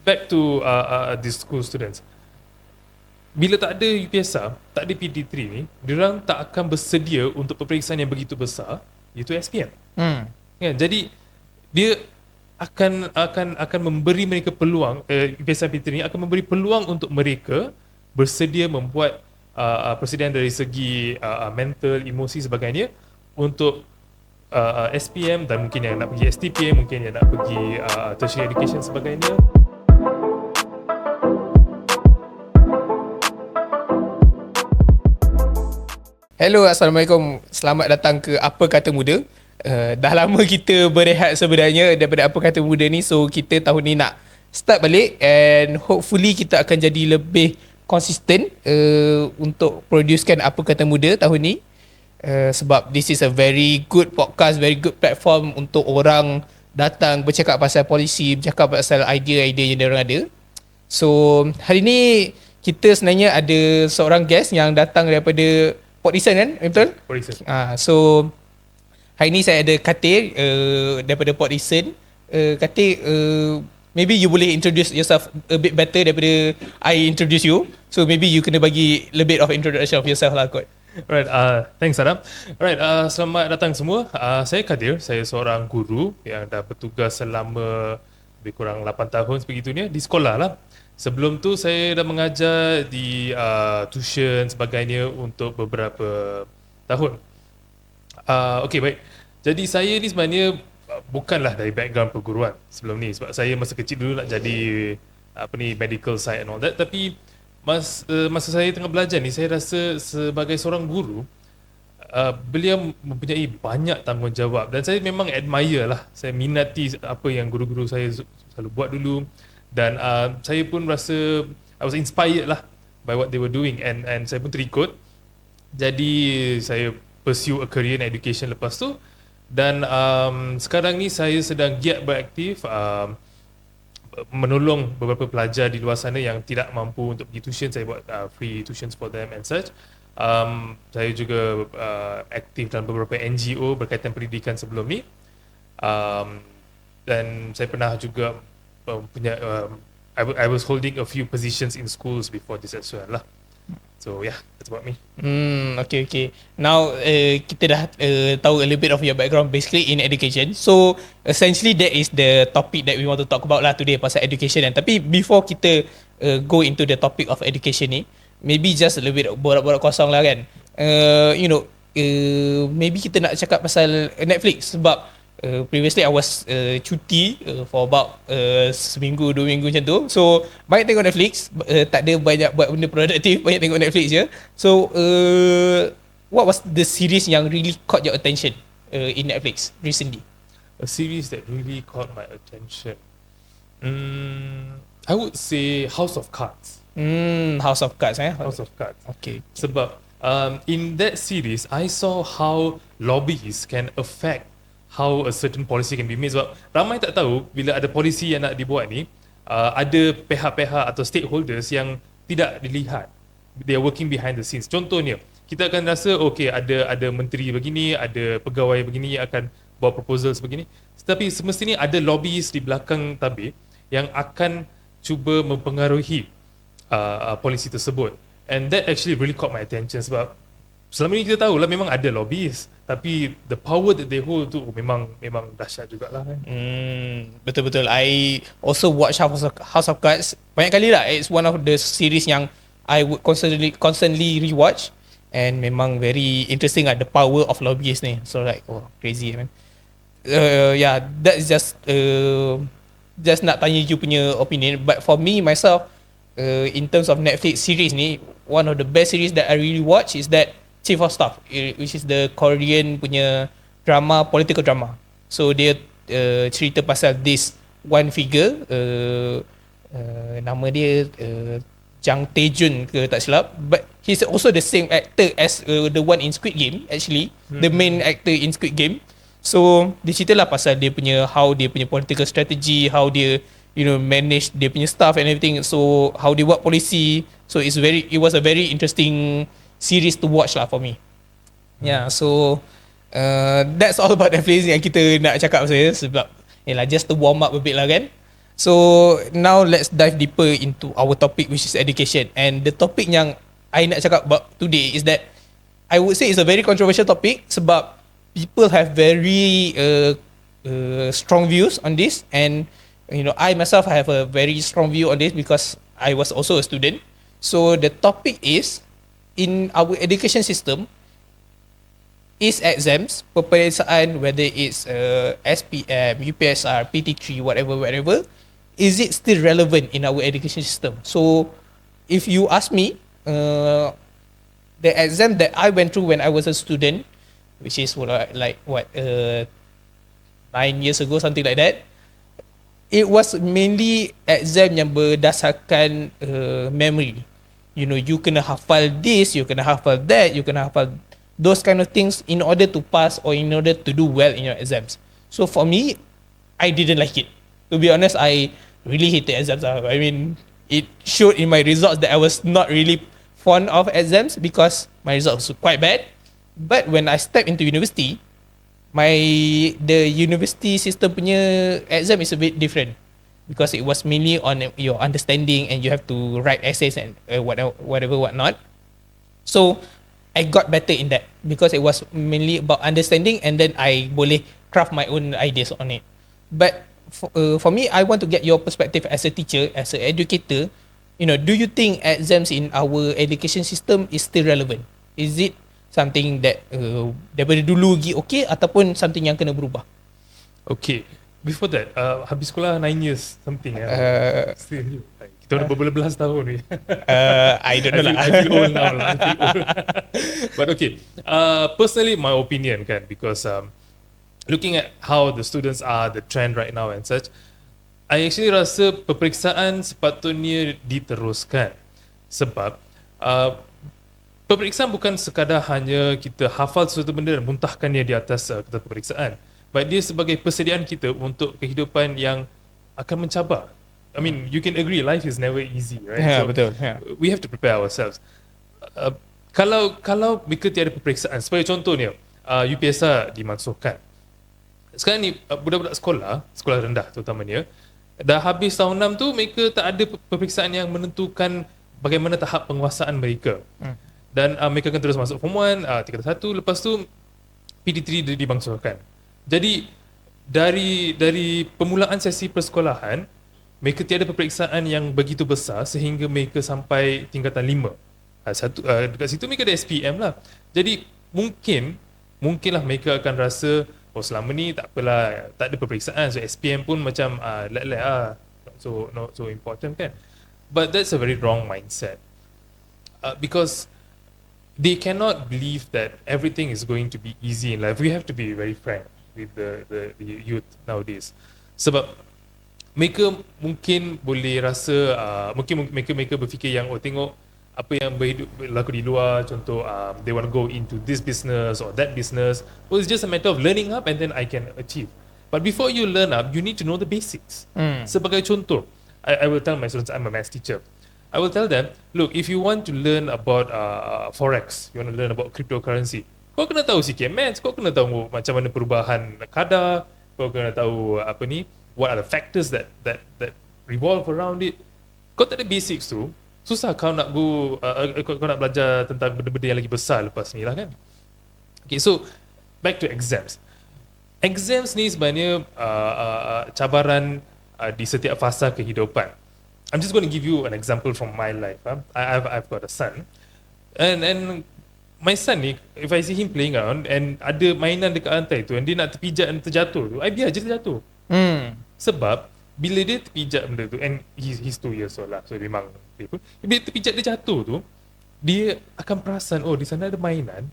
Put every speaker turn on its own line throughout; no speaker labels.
back to the school students. Bila tak ada UPSR, tak ada PD3 ni, diorang tak akan bersedia untuk peperiksaan yang begitu besar, iaitu SPM. Kan? Jadi dia akan memberi mereka peluang, UPSR PD3 ni akan memberi peluang untuk mereka bersedia membuat persediaan dari segi mental, emosi sebagainya untuk SPM, dan mungkin yang nak pergi STPM, mungkin yang nak pergi tertiary education sebagainya.
Hello, Assalamualaikum. Selamat datang ke Apa Kata MUDA. Dah lama kita berehat sebenarnya daripada Apa Kata MUDA ni. So kita tahun ni nak start balik, and hopefully kita akan jadi lebih konsisten untuk producekan Apa Kata MUDA tahun ni. Sebab this is a very good podcast, very good platform untuk orang datang bercakap pasal polisi, bercakap pasal idea-idea yang diorang ada. So hari ni kita sebenarnya ada seorang guest yang datang daripada Peperiksaan, kan? Betul?
Peperiksaan.
So hari ni saya ada Kathir daripada Peperiksaan. Kathir, maybe you boleh introduce yourself a bit better daripada I introduce you. So maybe you kena bagi a little bit of introduction of yourself lah kot.
Alright, thanks Adam. Alright, selamat datang semua. Saya Kathir, saya seorang guru yang dah bertugas selama lebih kurang 8 tahun sebegitunya di sekolah lah. Sebelum tu saya dah mengajar di tuition sebagainya untuk beberapa tahun. Okay, baik. Jadi saya ni sebenarnya bukanlah dari background perguruan sebelum ni, sebab saya masa kecil dulu nak jadi medical side and all that. Tapi masa saya tengah belajar ni, saya rasa sebagai seorang guru, beliau mempunyai banyak tanggungjawab, dan saya memang admire lah. Saya minati apa yang guru-guru saya selalu buat dulu, dan saya pun rasa I was inspired lah by what they were doing, and saya pun terikut. Jadi saya pursue a career in education lepas tu, dan sekarang ni saya sedang giat beraktif menolong beberapa pelajar di luar sana yang tidak mampu untuk pergi tuition. Saya buat free tuitions for them and such. Saya juga aktif dalam beberapa NGO berkaitan pendidikan sebelum ni, dan saya pernah juga punya I was holding a few positions in schools before this as well lah. So yeah, that's about me.
Okay. Now kita dah tahu a little bit of your background, basically in education. So essentially that is the topic that we want to talk about lah today, pasal education. Dan tapi before kita go into the topic of education ni, maybe just a little bit borak-borak kosong lah kan. Maybe kita nak cakap pasal Netflix, sebab previously I was cuti for about seminggu, 2 minggu macam tu. So banyak tengok Netflix, tak ada banyak buat benda produktif, banyak tengok Netflix je. So what was the series yang really caught your attention in Netflix recently?
A series that really caught my attention, I would say House of Cards.
House of Cards,
House of Cards.
Okay.
Sebab in that series, I saw how lobbies can affect how a certain policy can be made. Sebab ramai tak tahu bila ada polisi yang nak dibuat ni, ada pihak-pihak atau stakeholders yang tidak dilihat. They are working behind the scenes. Contohnya, kita akan rasa okay, ada menteri begini, ada pegawai begini yang akan buat proposal sebegini, tetapi semestinya ada lobbyist di belakang tabir yang akan cuba mempengaruhi polisi tersebut. And that actually really caught my attention, sebab selama ni kita tahu lah memang ada lobbyist, tapi the power that they hold tu memang dahsyat jugalah kan.
Betul-betul. I also watch House of Cards banyak kali lah. It's one of the series yang I would constantly rewatch, and memang very interesting lah, the power of lobbyists ni. So like, crazy man. Yeah, that's just nak tanya you punya opinion. But for me myself, in terms of Netflix series ni, one of the best series that I really watch is that Chief of Staff, which is the Korean punya drama, political drama. So dia cerita pasal this one figure, nama dia Jang Tae-jun ke tak silap, but he's also the same actor as the one in Squid Game actually, the main actor in Squid Game. So dia ceritalah pasal dia punya how dia punya political strategy, how dia manage dia punya staff and everything. So how dia buat polisi. So it was a very interesting series to watch lah for me. Yeah, so that's all about Netflix yang kita nak cakap pasal, sebab just to warm up a bit lah kan. So now let's dive deeper into our topic, which is education. And the topic yang I nak cakap about today is that I would say it's a very controversial topic sebab people have very strong views on this, and I myself have a very strong view on this because I was also a student. So the topic is, in our education system, is exams, peperiksaan, whether it's SPM, UPSR, PT3, whatever, is it still relevant in our education system? So if you ask me, the exam that I went through when I was a student, which is 9 years ago, something like that, it was mainly exam yang berdasarkan memory. You kena hafal this, you kena hafal that, you kena hafal those kind of things in order to pass or in order to do well in your exams. So for me, I didn't like it. To be honest, I really hated exams. I mean, it showed in my results that I was not really fond of exams because my results were quite bad. But when I stepped into university, the university system punya exam is a bit different because it was mainly on your understanding and you have to write essays and whatnot. So I got better in that because it was mainly about understanding, and then I boleh craft my own ideas on it. But for me, I want to get your perspective as a teacher, as an educator. Do you think exams in our education system is still relevant? Is it something that daripada dulu lagi okay ataupun something yang kena berubah?
Okay, before that, habis sekolah 9 years something. Still, kita dah berbelas tahun ni.
I don't know
I feel old now lah. But okay, personally my opinion kan, because looking at how the students are, the trend right now and such, I actually rasa peperiksaan sepatutnya diteruskan. Sebab peperiksaan bukan sekadar hanya kita hafal sesuatu benda dan muntahkannya di atas kertas peperiksaan, but dia sebagai persediaan kita untuk kehidupan yang akan mencabar. I mean, you can agree life is never easy, right?
Yeah,
So
betul. Yeah.
we have to prepare ourselves. Kalau mereka tiada peperiksaan, sebagai contohnya UPSR dimansuhkan. Sekarang ni budak-budak sekolah rendah terutamanya, dah habis tahun 6 tu mereka tak ada peperiksaan yang menentukan bagaimana tahap penguasaan mereka. Dan mereka akan terus masuk form 1, tingkatan 1, lepas tu PT3 dimansuhkan. Jadi dari permulaan sesi persekolahan, mereka tiada peperiksaan yang begitu besar sehingga mereka sampai tingkatan 5. Dekat situ mereka ada SPM lah. Jadi mungkinlah mereka akan rasa, selama ni tak apalah, tak ada peperiksaan, so SPM pun macam not so important kan. But that's a very wrong mindset, because they cannot believe that everything is going to be easy in life. We have to be very frank with the youth nowadays. Sebab mereka mungkin boleh rasa, mungkin mereka berfikir yang tengok apa yang berlaku di luar, contoh they want to go into this business or that business. It's just a matter of learning up and then I can achieve. But before you learn up, you need to know the basics. Sebagai contoh, I will tell my students, I'm a maths teacher, I will tell them, look, if you want to learn about forex, you want to learn about cryptocurrency, kau kena tahu sikit maths, kau kena tahu macam mana perubahan kadar, kau kena tahu what are the factors that revolve around it. Kau tak ada basics tu, susah kau nak kau nak belajar tentang benda-benda yang lagi besar lepas ni lah kan. Okay, so back to exams. Exams ni sebenarnya cabaran di setiap fasa kehidupan. I'm just going to give you an example from my life. I've got a son, and my son ni, if I see him playing around and ada mainan dekat lantai tu and dia nak terpijak dan terjatuh tu, I biar je terjatuh. Sebab bila dia terpijak benda tu, and he's 2 years old lah, so memang bila terpijak dia jatuh tu, dia akan perasan, di sana ada mainan,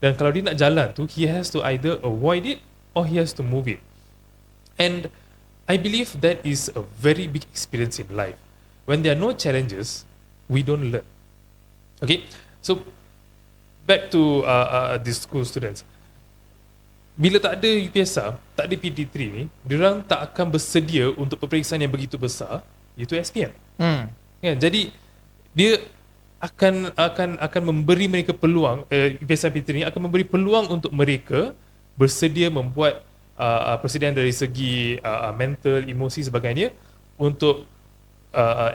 dan kalau dia nak jalan tu, he has to either avoid it or he has to move it. And I believe that is a very big experience in life. When there are no challenges, we don't learn. Okay, so back to these school students. Bila tak ada UPSR, tak ada PT3 ni, diorang tak akan bersedia untuk peperiksaan yang begitu besar, iaitu SPM. Kan? Jadi dia akan memberi mereka peluang, UPSR PT3 ni akan memberi peluang untuk mereka bersedia membuat persediaan dari segi mental, emosi sebagainya untuk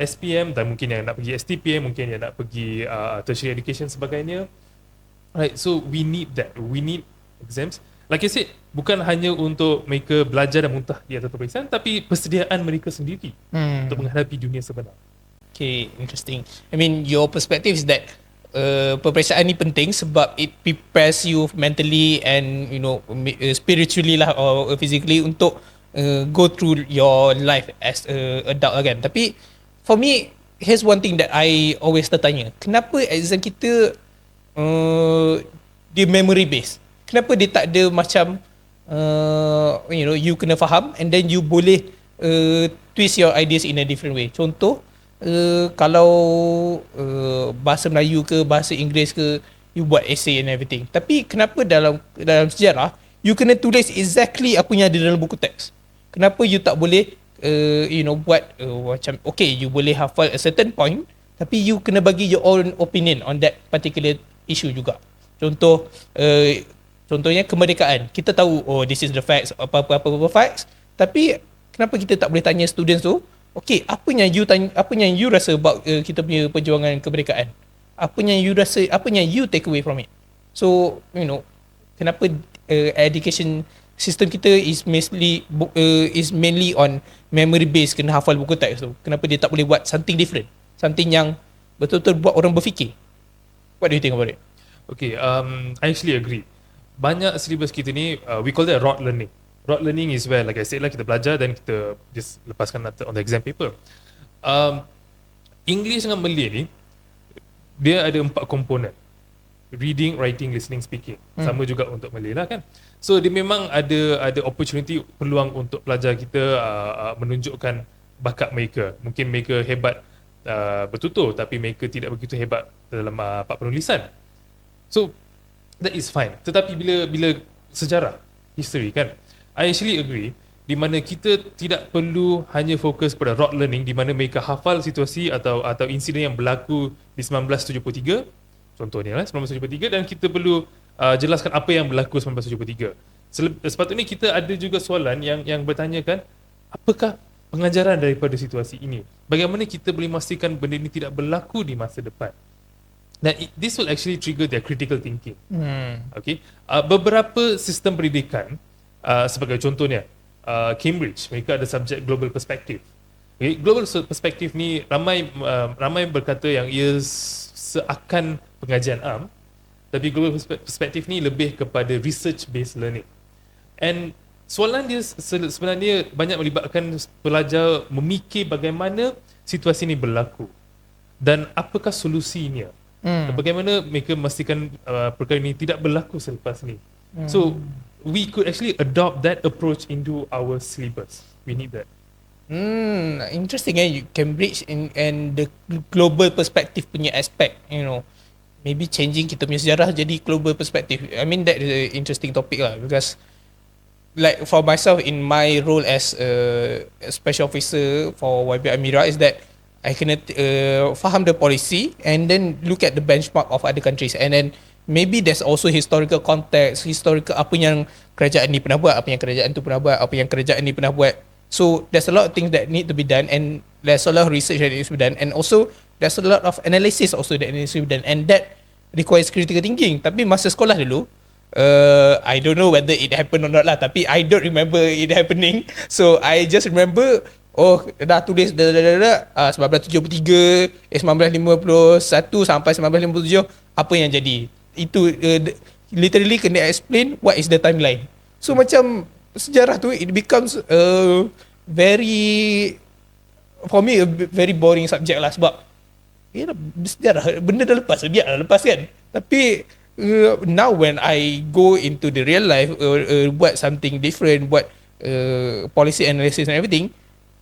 SPM dan mungkin yang nak pergi STPM, mungkin yang nak pergi tertiary education sebagainya. Right, so we need that. We need exams. Like I said, bukan hanya untuk mereka belajar dan muntah di atas peperiksaan, tapi persediaan mereka sendiri untuk menghadapi dunia sebenar.
Okay, interesting. I mean, your perspective is that peperiksaan ni penting sebab it prepares you mentally and spiritually lah or physically untuk go through your life as a adult lah kan. Tapi for me, here's one thing that I always tertanya. Kenapa exam kita dia memory based? Kenapa dia tak ada macam you kena faham and then you boleh twist your ideas in a different way. Contoh, kalau bahasa Melayu ke bahasa Inggeris ke, you buat essay and everything. Tapi kenapa dalam sejarah you kena tulis exactly apa yang ada dalam buku teks? Kenapa you tak boleh buat macam okay, you boleh hafal a certain point tapi you kena bagi your own opinion on that particular issue juga. Contohnya kemerdekaan. Kita tahu this is the facts, apa facts, tapi kenapa kita tak boleh tanya students tu, okay, apa yang you rasa about kita punya perjuangan kemerdekaan? Apa yang you take away from it? So, kenapa education system kita is mainly on memory based, kena hafal buku teks tu. Kenapa dia tak boleh buat something different? Something yang betul-betul buat orang berfikir. What do you think about it?
Okay, I actually agree. Banyak syllabus kita ni, we call that rote learning. Rote learning is where, like I said lah, kita belajar dan kita just lepaskan on the exam paper. English dengan Malay ni, dia ada 4 komponen. Reading, writing, listening, speaking. Sama juga untuk Malay lah kan. So dia memang ada opportunity, peluang untuk pelajar kita menunjukkan bakat mereka. Mungkin mereka hebat bertutur tapi mereka tidak begitu hebat dalam part penulisan. So that is fine. Tetapi bila sejarah, history kan, I actually agree di mana kita tidak perlu hanya fokus pada rote learning di mana mereka hafal situasi atau insiden yang berlaku di 1973 contohnya lah 1973, dan kita perlu jelaskan apa yang berlaku 1973. Sepatutnya kita ada juga soalan yang bertanyakan apakah pengajaran daripada situasi ini, bagaimana kita boleh memastikan benda ini tidak berlaku di masa depan. Dan this will actually trigger their critical thinking. Okay. Beberapa sistem pendidikan, sebagai contohnya Cambridge, mereka ada subjek global perspective. Okay. Global perspective ni ramai berkata yang ia seakan pengajian am, tapi global perspective ni lebih kepada research based learning. And soalan dia sebenarnya banyak melibatkan pelajar memikir bagaimana situasi ini berlaku dan apakah solusinya. Bagaimana mereka memastikan perkara ini tidak berlaku selepas ni. So we could actually adopt that approach into our syllabus. We need that.
Interesting you Cambridge and the global perspective punya aspect, maybe changing kita punya sejarah jadi global perspective. I mean that is an interesting topic lah, because like for myself in my role as a special officer for YB Amira is that I kena faham the policy and then look at the benchmark of other countries, and then maybe there's also historical context, historical apa yang kerajaan ni pernah buat, apa yang kerajaan tu pernah buat, apa yang kerajaan ni pernah buat. So there's a lot of things that need to be done, and there's a lot of research that needs to be done, and also there's a lot of analysis also that needs to be done, and that requires critical thinking. Tapi masa sekolah dulu, I don't know whether it happened or not lah, tapi I don't remember it happening. So I just remember dah tulis 1973, 1951 sampai 1957 apa yang jadi. Itu literally kena explain what is the timeline. So macam sejarah tu it becomes for me a very boring subject lah, sebab sejarah benda dah lepas, biarlah lepas kan. Tapi now when I go into the real life, buat something different, buat policy analysis and everything,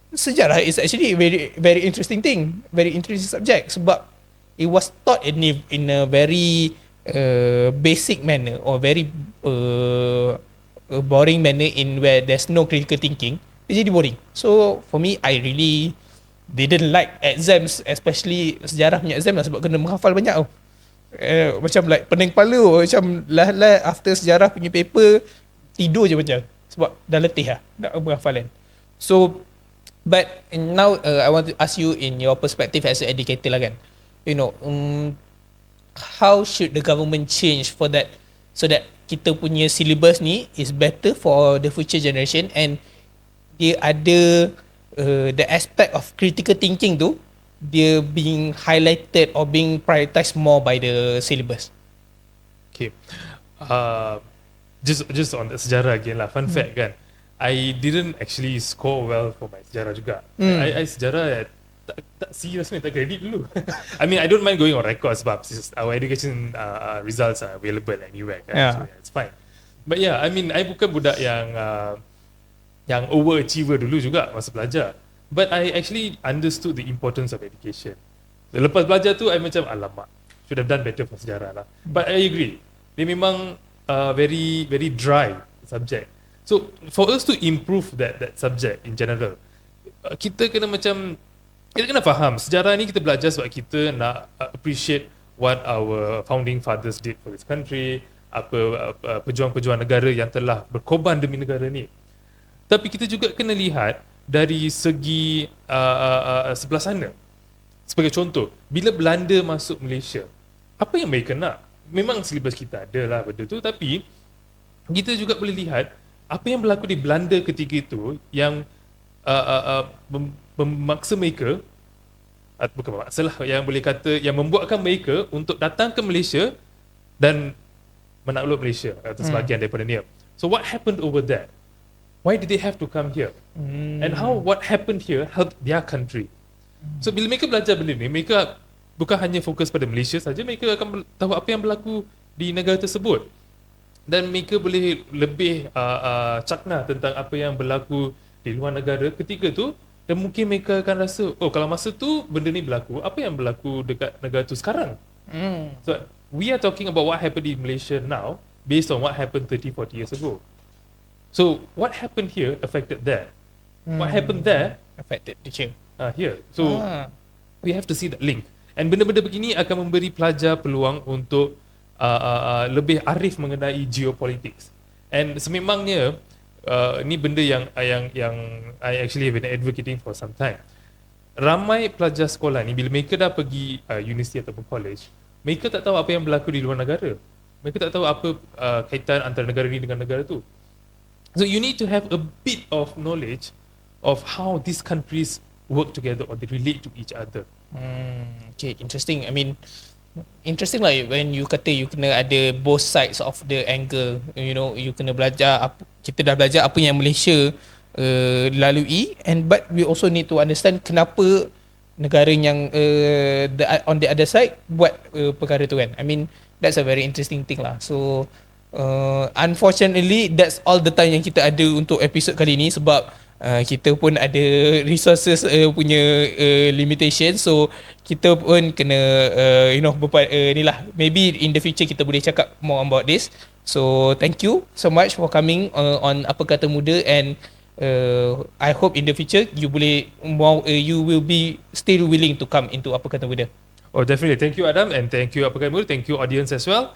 sejarah is actually very very interesting thing, very interesting subject, sebab it was taught in a very basic manner or very boring manner in where there's no critical thinking. It's jadi boring. So for me, I really didn't like exams, especially sejarah punya exam lah, sebab kena menghafal banyak tau. Macam like pening kepala, macam lah after sejarah punya paper tidur je macam, sebab dah letih lah nak menghafalan. So But now I want to ask you in your perspective as an educator lah kan. How should the government change for that, so that kita punya syllabus ni is better for the future generation, and dia ada the aspect of critical thinking tu dia being highlighted or being prioritized more by the syllabus.
Okay. Just on the sejarah again lah. Fun fact kan, I didn't actually score well for my sejarah juga. I sejarah tak serius ni, tak kredit dulu. I mean, I don't mind going on record sebab our education results are available anywhere kan.
Yeah.
So yeah, it's fine. But yeah, I mean, I bukan budak yang overachiever dulu juga masa belajar. But I actually understood the importance of education. Lepas belajar tu, I macam, alamak, should have done better for sejarah lah. But I agree, dia memang very very dry subject. So for us to improve that subject in general, kita kena faham sejarah ni kita belajar sebab kita nak appreciate what our founding fathers did for this country, apa pejuang-pejuang negara yang telah berkorban demi negara ni. Tapi kita juga kena lihat dari segi sebelah sana. Sebagai contoh, bila Belanda masuk Malaysia, apa yang mereka nak? Memang silibus kita ada lah benda tu, tapi kita juga boleh lihat apa yang berlaku di Belanda ketika itu yang memaksa mereka, bukan memaksa lah, yang boleh kata yang membuatkan mereka untuk datang ke Malaysia dan menakluk Malaysia atau sebahagian daripada ni. So what happened over there? Why did they have to come here? And how what happened here helped their country? So bila mereka belajar benda ni, mereka bukan hanya fokus pada Malaysia saja, mereka akan tahu apa yang berlaku di negara tersebut. Dan mereka boleh lebih cakna tentang apa yang berlaku di luar negara ketika tu. Dan mungkin mereka akan rasa, oh kalau masa tu benda ni berlaku, apa yang berlaku dekat negara tu sekarang? So we are talking about what happened in Malaysia now based on what happened 30-40 years ago. So what happened here affected there. What happened there
Affected teacher
here. So we have to see that link. And benda-benda begini akan memberi pelajar peluang untuk lebih arif mengenai geopolitics. And sememangnya ni benda yang I actually have been advocating for some time. Ramai pelajar sekolah ni bila mereka dah pergi universiti ataupun college, mereka tak tahu apa yang berlaku di luar negara. Mereka tak tahu apa kaitan antara negara ni dengan negara tu. So you need to have a bit of knowledge of how these countries work together or they relate to each other.
Okay, interesting. I mean, interesting lah when you kata you kena ada both sides of the angle. You kena belajar kita dah belajar apa yang Malaysia lalui, but we also need to understand kenapa negara yang on the other side buat perkara tu kan. I mean, that's a very interesting thing lah. So unfortunately that's all the time yang kita ada untuk episod kali ni, sebab kita pun ada resources punya limitation. So kita pun kena ni lah, maybe in the future kita boleh cakap more about this. So thank you so much for coming on Apa Kata Muda, and I hope in the future you will be still willing to come into Apa Kata Muda.
Oh definitely, thank you Adam, and thank you Apa Kata Muda, thank you audience as well.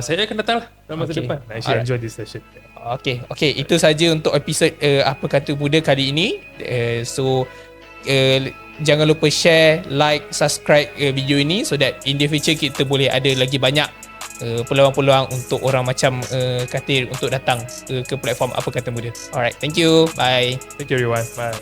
Saya akan datang lah dalam masa depan. I actually enjoy this session. Okay, itu saja untuk episod Apa Kata Muda kali ini. So jangan lupa share, like, subscribe video ini, so that in the future kita boleh ada lagi banyak peluang-peluang untuk orang macam Kathir untuk datang ke platform Apa Kata Muda. Alright, thank you, bye. Thank you everyone, bye.